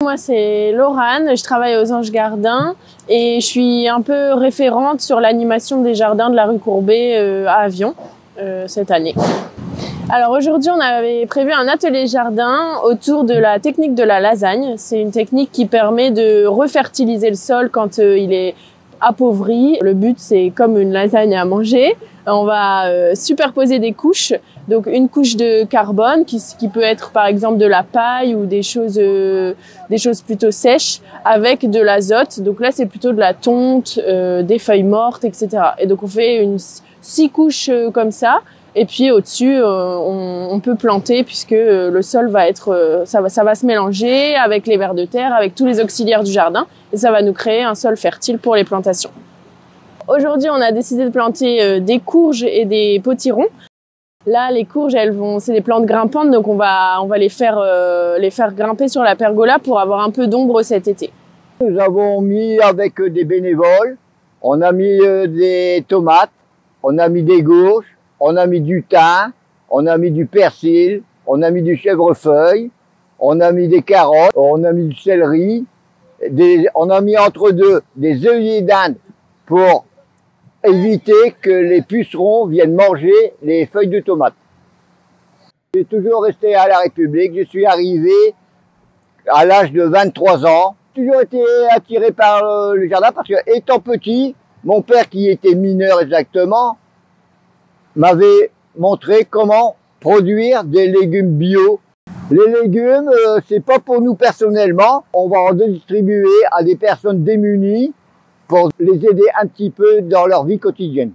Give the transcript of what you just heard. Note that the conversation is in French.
Moi, c'est Laurane, je travaille aux Anges Gardins et je suis un peu référente sur l'animation des jardins de la rue Courbet à Avion cette année. Alors aujourd'hui, on avait prévu un atelier jardin autour de la technique de la lasagne. C'est une technique qui permet de refertiliser le sol quand il est appauvri. Le but, c'est comme une lasagne à manger. On va superposer des couches. Donc une couche de carbone qui peut être par exemple de la paille ou des choses plutôt sèches avec de l'azote. Donc là, c'est plutôt de la tonte, des feuilles mortes, etc. Et donc on fait 6 couches comme ça. Et puis au-dessus, on peut planter puisque le sol va être, ça va se mélanger avec les vers de terre, avec tous les auxiliaires du jardin, et ça va nous créer un sol fertile pour les plantations. Aujourd'hui, on a décidé de planter des courges et des potirons. Là, les courges, c'est des plantes grimpantes, donc on va les faire grimper sur la pergola pour avoir un peu d'ombre cet été. Nous avons mis avec des bénévoles, on a mis des tomates, on a mis des gourges, on a mis du thym, on a mis du persil, on a mis du chèvrefeuille, on a mis des carottes, on a mis du céleri, on a mis entre deux des œillets d'Inde pour éviter que les pucerons viennent manger les feuilles de tomates. J'ai toujours resté à la République, je suis arrivé à l'âge de 23 ans. J'ai toujours été attiré par le jardin parce que, étant petit, mon père qui était mineur exactement, m'avait montré comment produire des légumes bio. Les légumes, c'est pas pour nous personnellement, on va en distribuer à des personnes démunies pour les aider un petit peu dans leur vie quotidienne.